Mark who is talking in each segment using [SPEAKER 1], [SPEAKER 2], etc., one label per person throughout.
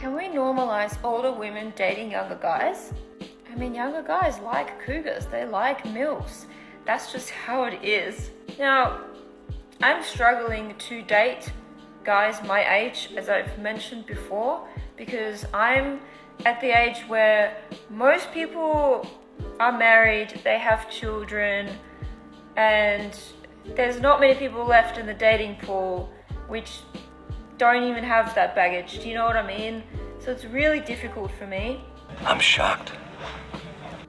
[SPEAKER 1] Can we normalize older women dating younger guys? I mean, younger guys like cougars, they like MILFs. That's just how it is. Now, I'm struggling to date guys my age, as I've mentioned before, because I'm at the age where most people are married, they have children, and there's not many people left in the dating pool which don't even have that baggage. Do you know what I mean? So it's really difficult for me.
[SPEAKER 2] I'm shocked.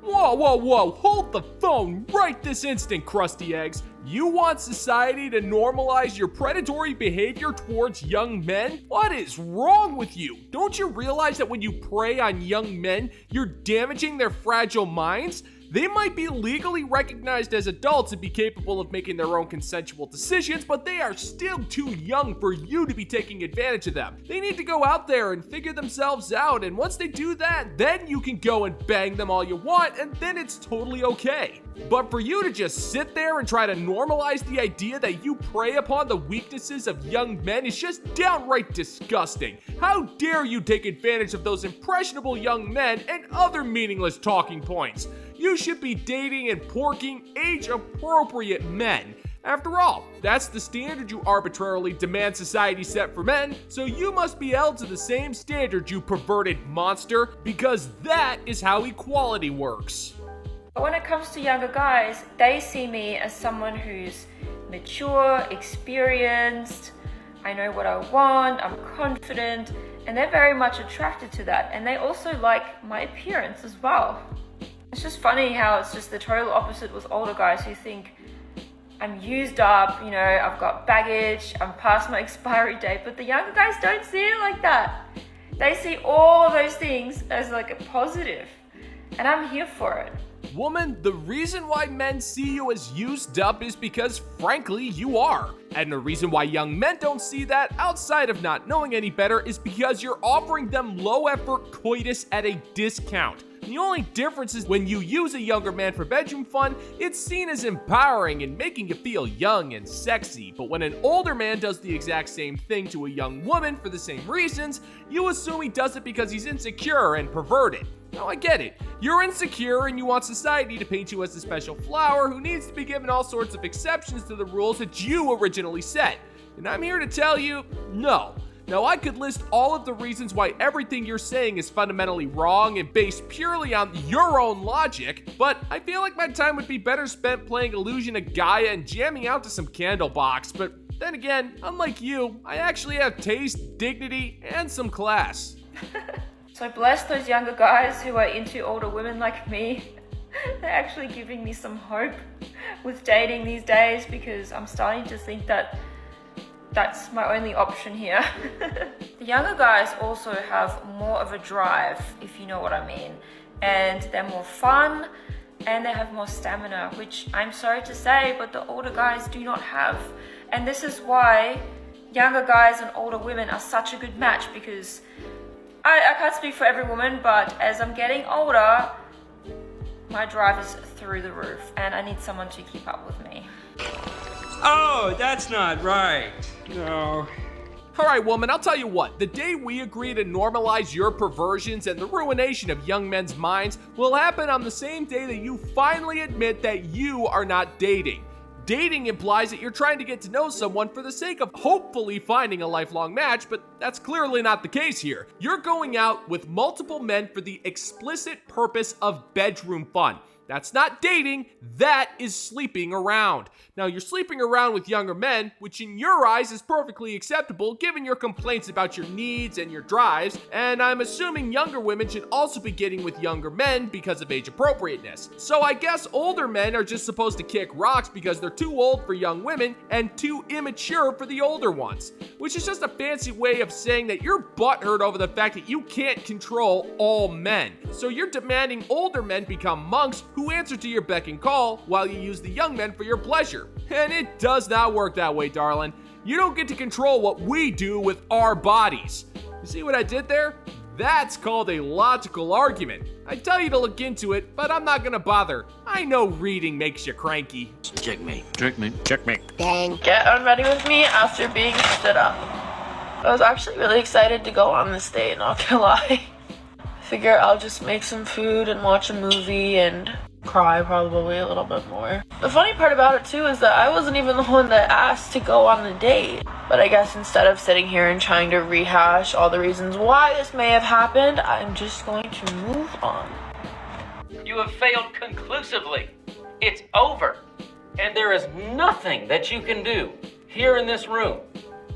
[SPEAKER 3] Whoa, whoa, whoa, hold the phone right this instant, Krusty Eggs. You want society to normalize your predatory behavior towards young men? What is wrong with you? Don't you realize that when you prey on young men, you're damaging their fragile minds? They might be legally recognized as adults and be capable of making their own consensual decisions, but they are still too young for you to be taking advantage of them. They need to go out there and figure themselves out, and once they do that, then you can go and bang them all you want, and then it's totally okay. But for you to just sit there and try to normalize the idea that you prey upon the weaknesses of young men is just downright disgusting. How dare you take advantage of those impressionable young men and other meaningless talking points? You should be dating and porking age-appropriate men. After all, that's the standard you arbitrarily demand society set for men, so you must be held to the same standard, you perverted monster, because that is how equality works.
[SPEAKER 1] When it comes to younger guys, they see me as someone who's mature, experienced, I know what I want, I'm confident, and they're very much attracted to that. And they also like my appearance as well. It's just funny how it's just the total opposite with older guys who think I'm used up, you know, I've got baggage, I'm past my expiry date, but the younger guys don't see it like that. They see all of those things as like a positive, and I'm here for it.
[SPEAKER 3] Woman, the reason why men see you as used up is because, frankly, you are. And the reason why young men don't see that, outside of not knowing any better, is because you're offering them low-effort coitus at a discount. The only difference is when you use a younger man for bedroom fun, it's seen as empowering and making you feel young and sexy. But when an older man does the exact same thing to a young woman for the same reasons, you assume he does it because he's insecure and perverted. Now, I get it. You're insecure and you want society to paint you as a special flower who needs to be given all sorts of exceptions to the rules that you originally set. And I'm here to tell you, no. Now, I could list all of the reasons why everything you're saying is fundamentally wrong and based purely on your own logic, but I feel like my time would be better spent playing Illusion of Gaia and jamming out to some Candlebox. But then again, unlike you, I actually have taste, dignity, and some class.
[SPEAKER 1] So bless those younger guys who are into older women like me. They're actually giving me some hope with dating these days, because I'm starting to think that that's my only option here. The younger guys also have more of a drive, if you know what I mean. And they're more fun and they have more stamina, which I'm sorry to say, but the older guys do not have. And this is why younger guys and older women are such a good match, because I can't speak for every woman, but as I'm getting older, my drive is through the roof and I need someone to keep up with me.
[SPEAKER 4] Oh, that's not right. No.
[SPEAKER 3] Alright, woman, I'll tell you what. The day we agree to normalize your perversions and the ruination of young men's minds will happen on the same day that you finally admit that you are not dating. Dating implies that you're trying to get to know someone for the sake of hopefully finding a lifelong match, but that's clearly not the case here. You're going out with multiple men for the explicit purpose of bedroom fun. That's not dating, that is sleeping around. Now, you're sleeping around with younger men, which in your eyes is perfectly acceptable given your complaints about your needs and your drives, and I'm assuming younger women should also be getting with younger men because of age appropriateness. So I guess older men are just supposed to kick rocks because they're too old for young women and too immature for the older ones, which is just a fancy way of saying that you're butthurt over the fact that you can't control all men. So you're demanding older men become monks who answer to your beck and call while you use the young men for your pleasure. And it does not work that way, darling. You don't get to control what we do with our bodies. You see what I did there? That's called a logical argument. I tell you to look into it, but I'm not gonna bother. I know reading makes you cranky.
[SPEAKER 2] Checkmate. Checkmate. Checkmate.
[SPEAKER 5] Bang.
[SPEAKER 6] Get unready with me after being stood up.
[SPEAKER 2] I was actually really excited to go on this date, not gonna lie. Figure I'll just make some food and watch a movie and cry probably a little bit more. The funny part about it too is that I wasn't even the one that asked to go on the date. But I guess instead of sitting here and trying to rehash all the reasons why this may have happened, I'm just going to move on.
[SPEAKER 5] You have failed conclusively. It's over. And there is nothing that you can do here in this room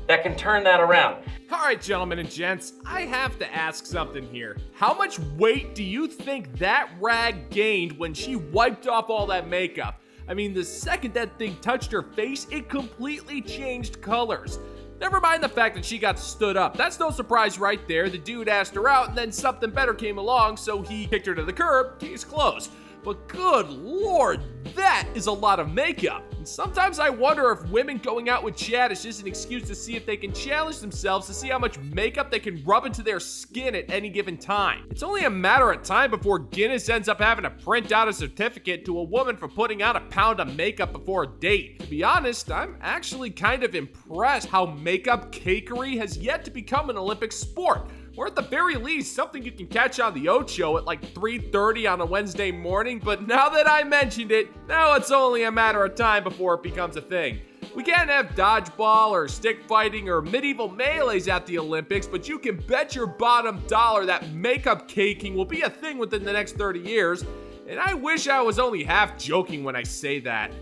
[SPEAKER 5] that can turn that around.
[SPEAKER 3] All right, gentlemen and gents, I have to ask something here. How much weight do you think that rag gained when she wiped off all that makeup? I mean, the second that thing touched her face, it completely changed colors. Never mind the fact that she got stood up. That's no surprise right there. The dude asked her out and then something better came along, so he kicked her to the curb. Case closed. But good lord, that is a lot of makeup. And sometimes I wonder if women going out with Chad is just an excuse to see if they can challenge themselves to see how much makeup they can rub into their skin at any given time. It's only a matter of time before Guinness ends up having to print out a certificate to a woman for putting on a pound of makeup before a date. To be honest, I'm actually kind of impressed how makeup cakery has yet to become an Olympic sport. Or at the very least, something you can catch on the Ocho at like 3:30 on a Wednesday morning, but now that I mentioned it, now it's only a matter of time before it becomes a thing. We can't have dodgeball or stick fighting or medieval melees at the Olympics, but you can bet your bottom dollar that makeup caking will be a thing within the next 30 years, and I wish I was only half joking when I say that.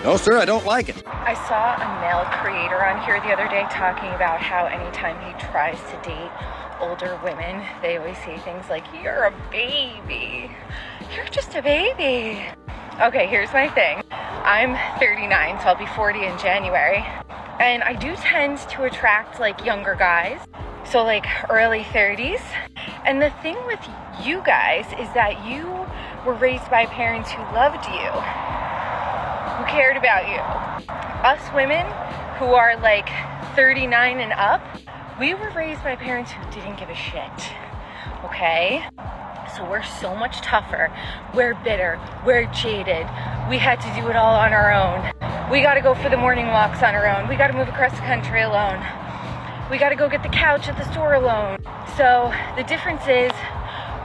[SPEAKER 6] No, sir, I don't like it.
[SPEAKER 7] I saw a male creator on here the other day talking about how anytime he tries to date older women, they always say things like, "You're a baby. You're just a baby." Okay, here's my thing. I'm 39, so I'll be 40 in January. And I do tend to attract like younger guys, so like early 30s. And the thing with you guys is that you were raised by parents who loved you, who cared about you. Us women who are like 39 and up, we were raised by parents who didn't give a shit, okay? So we're so much tougher. We're bitter. We're jaded. We had to do it all on our own. We gotta go for the morning walks on our own. We gotta move across the country alone. We gotta go get the couch at the store alone. So the difference is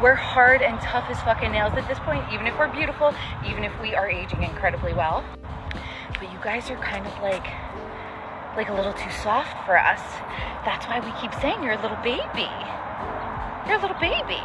[SPEAKER 7] we're hard and tough as fucking nails at this point, even if we're beautiful, even if we are aging incredibly well. But you guys are kind of like a little too soft for us. That's why we keep saying you're a little baby. You're a little baby.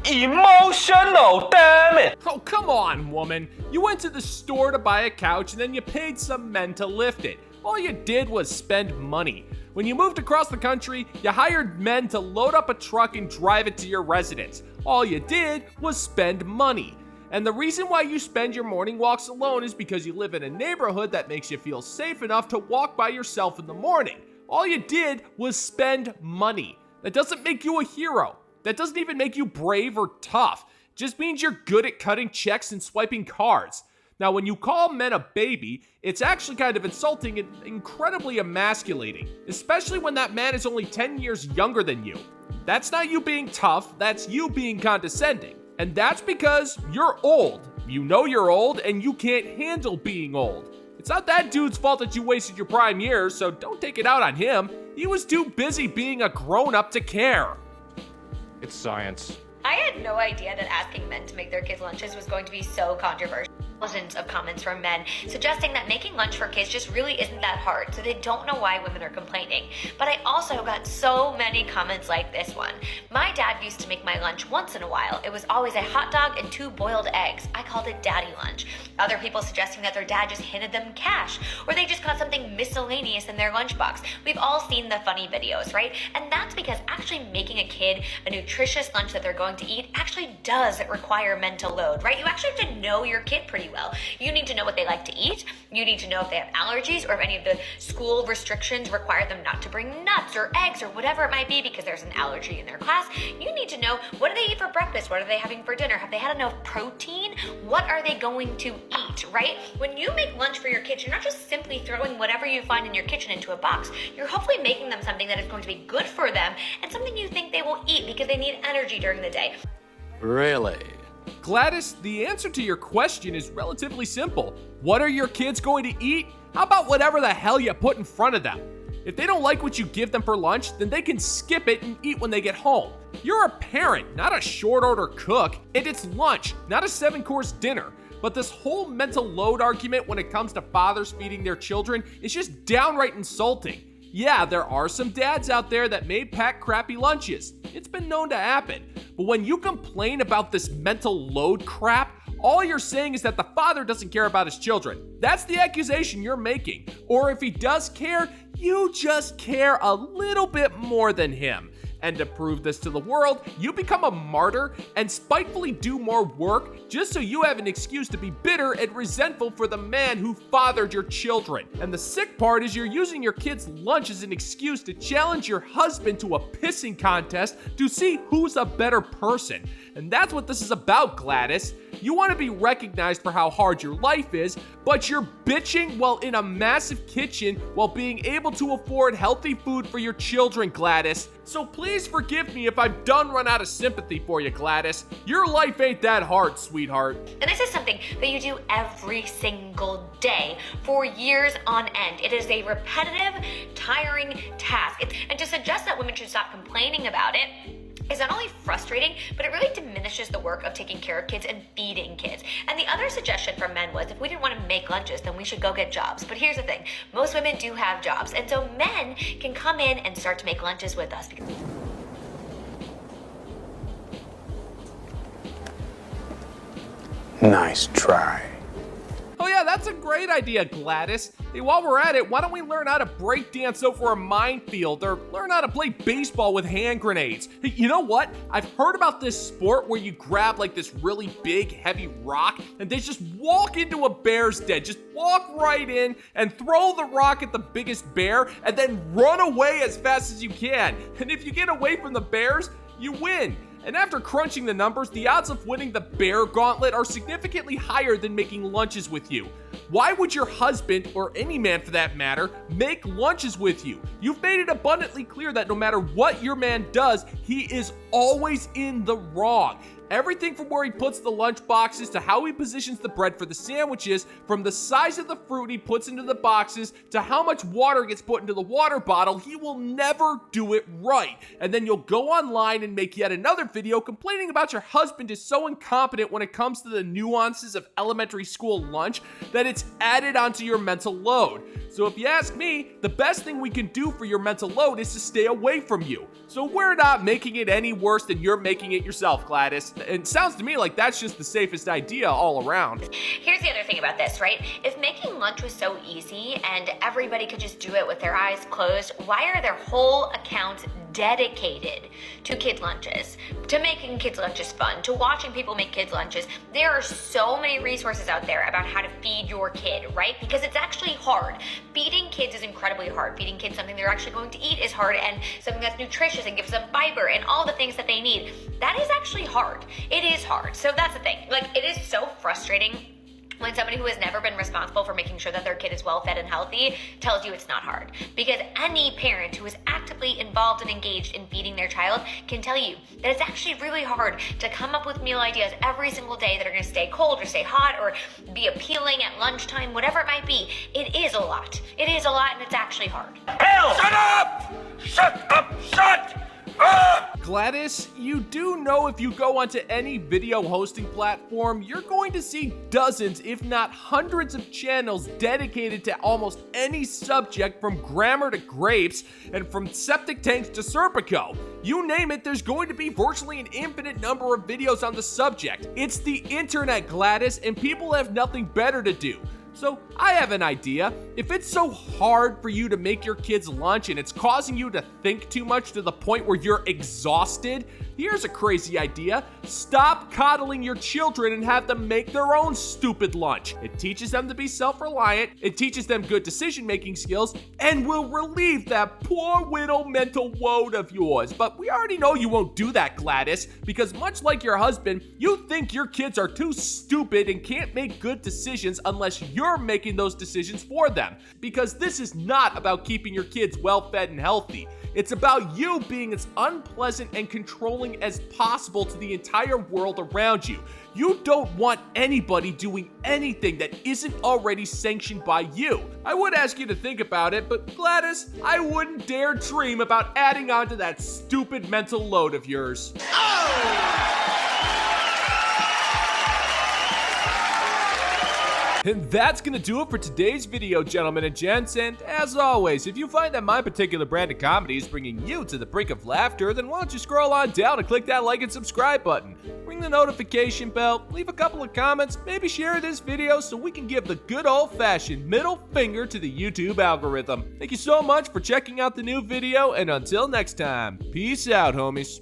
[SPEAKER 5] Emotional, damn it!
[SPEAKER 3] Oh, come on, woman. You went to the store to buy a couch and then you paid some men to lift it. All you did was spend money. When you moved across the country, you hired men to load up a truck and drive it to your residence. All you did was spend money. And the reason why you spend your morning walks alone is because you live in a neighborhood that makes you feel safe enough to walk by yourself in the morning. All you did was spend money. That doesn't make you a hero. That doesn't even make you brave or tough. It just means you're good at cutting checks and swiping cards. Now, when you call men a baby, it's actually kind of insulting and incredibly emasculating, especially when that man is only 10 years younger than you. That's not you being tough, that's you being condescending. And that's because you're old. You know you're old, and you can't handle being old. It's not that dude's fault that you wasted your prime years, so don't take it out on him. He was too busy being a grown-up to care.
[SPEAKER 6] It's science.
[SPEAKER 8] I had no idea that asking men to make their kids lunches was going to be so controversial. Thousands of comments from men suggesting that making lunch for kids just really isn't that hard, so they don't know why women are complaining. But I also got so many comments like this one. My dad used to make my lunch once in a while. It was always a hot dog and 2 boiled eggs. I called it daddy lunch. Other people suggesting that their dad just handed them cash, or they just got something miscellaneous in their lunchbox. We've all seen the funny videos, right? And that's because actually making a kid a nutritious lunch that they're going to eat actually does require mental load, right? You actually have to know your kid pretty well. You need to know what they like to eat. You need to know if they have allergies or if any of the school restrictions require them not to bring nuts or eggs or whatever it might be because there's an allergy in their class. You need to know, what do they eat for breakfast? What are they having for dinner? Have they had enough protein? What are they going to eat, right? When you make lunch for your kids, you're not just simply throwing whatever you find in your kitchen into a box. You're hopefully making them something that is going to be good for them and something you think they will eat because they need energy during the day.
[SPEAKER 6] Really?
[SPEAKER 3] Gladys, the answer to your question is relatively simple. What are your kids going to eat? How about whatever the hell you put in front of them? If they don't like what you give them for lunch, then they can skip it and eat when they get home. You're a parent, not a short order cook, and it's lunch, not a 7-course dinner. But this whole mental load argument when it comes to fathers feeding their children is just downright insulting. Yeah, there are some dads out there that may pack crappy lunches. It's been known to happen. But when you complain about this mental load crap, all you're saying is that the father doesn't care about his children. That's the accusation you're making. Or if he does care, you just care a little bit more than him. And to prove this to the world, you become a martyr and spitefully do more work just so you have an excuse to be bitter and resentful for the man who fathered your children. And the sick part is you're using your kid's lunch as an excuse to challenge your husband to a pissing contest to see who's a better person. And that's what this is about, Gladys. You want to be recognized for how hard your life is, but you're bitching while in a massive kitchen while being able to afford healthy food for your children, Gladys. So please forgive me if I've done run out of sympathy for you, Gladys. Your life ain't that hard, sweetheart.
[SPEAKER 8] And this is something that you do every single day for years on end. It is a repetitive, tiring task. And to suggest that women should stop complaining about it is not only frustrating, but it really diminishes the work of taking care of kids and feeding kids. And the other suggestion from men was if we didn't want to make lunches, then we should go get jobs. But here's the thing, most women do have jobs. And so men can come in and start to make lunches with us.
[SPEAKER 9] Nice try.
[SPEAKER 3] Oh yeah, that's a great idea, Gladys. Hey, while we're at it, why don't we learn how to break dance over a minefield or learn how to play baseball with hand grenades? Hey, you know what? I've heard about this sport where you grab like this really big, heavy rock and they just walk into a bear's den. Just walk right in and throw the rock at the biggest bear and then run away as fast as you can. And if you get away from the bears, you win. And after crunching the numbers, the odds of winning the bear gauntlet are significantly higher than making lunches with you. Why would your husband, or any man for that matter, make lunches with you? You've made it abundantly clear that no matter what your man does, he is always in the wrong. Everything from where he puts the lunch boxes to how he positions the bread for the sandwiches, from the size of the fruit he puts into the boxes to how much water gets put into the water bottle, he will never do it right. And then you'll go online and make yet another video complaining about your husband is so incompetent when it comes to the nuances of elementary school lunch that it's added onto your mental load. So if you ask me, the best thing we can do for your mental load is to stay away from you. So we're not making it any worse than you're making it yourself, Gladys. It sounds to me like that's just the safest idea all around.
[SPEAKER 8] Here's the other thing about this, right? If making lunch was so easy and everybody could just do it with their eyes closed, why are their whole accounts dedicated to kids' lunches, to making kids' lunches fun, to watching people make kids' lunches? There are so many resources out there about how to feed your kid, right? Because it's actually hard. Feeding kids is incredibly hard. Feeding kids something they're actually going to eat is hard, and something that's nutritious and gives them fiber and all the things that they need. That is actually hard. It is hard. So that's the thing. Like, it is so frustrating when somebody who has never been responsible for making sure that their kid is well fed and healthy tells you it's not hard. Because any parent who is actively involved and engaged in feeding their child can tell you that it's actually really hard to come up with meal ideas every single day that are going to stay cold or stay hot or be appealing at lunchtime, whatever it might be. It is a lot. It is a lot, and it's actually hard.
[SPEAKER 4] Hell! Shut up! Shut up! Shut up!
[SPEAKER 3] Gladys, you do know if you go onto any video hosting platform, you're going to see dozens, if not hundreds of channels dedicated to almost any subject from grammar to grapes and from septic tanks to Serpico. You name it, there's going to be virtually an infinite number of videos on the subject. It's the internet, Gladys, and people have nothing better to do. So I have an idea. If it's so hard for you to make your kids lunch and it's causing you to think too much to the point where you're exhausted, here's a crazy idea. Stop coddling your children and have them make their own stupid lunch. It teaches them to be self-reliant, it teaches them good decision-making skills, and will relieve that poor widow mental load of yours. But we already know you won't do that, Gladys, because much like your husband, you think your kids are too stupid and can't make good decisions unless you you're making those decisions for them. Because this is not about keeping your kids well-fed and healthy. It's about you being as unpleasant and controlling as possible to the entire world around you. You don't want anybody doing anything that isn't already sanctioned by you. I would ask you to think about it, but Gladys, I wouldn't dare dream about adding on to that stupid mental load of yours. And that's gonna do it for today's video, gentlemen and gents, and as always, if you find that my particular brand of comedy is bringing you to the brink of laughter, then why don't you scroll on down and click that like and subscribe button, ring the notification bell, leave a couple of comments, maybe share this video so we can give the good old-fashioned middle finger to the YouTube algorithm. Thank you so much for checking out the new video, and until next time, peace out, homies.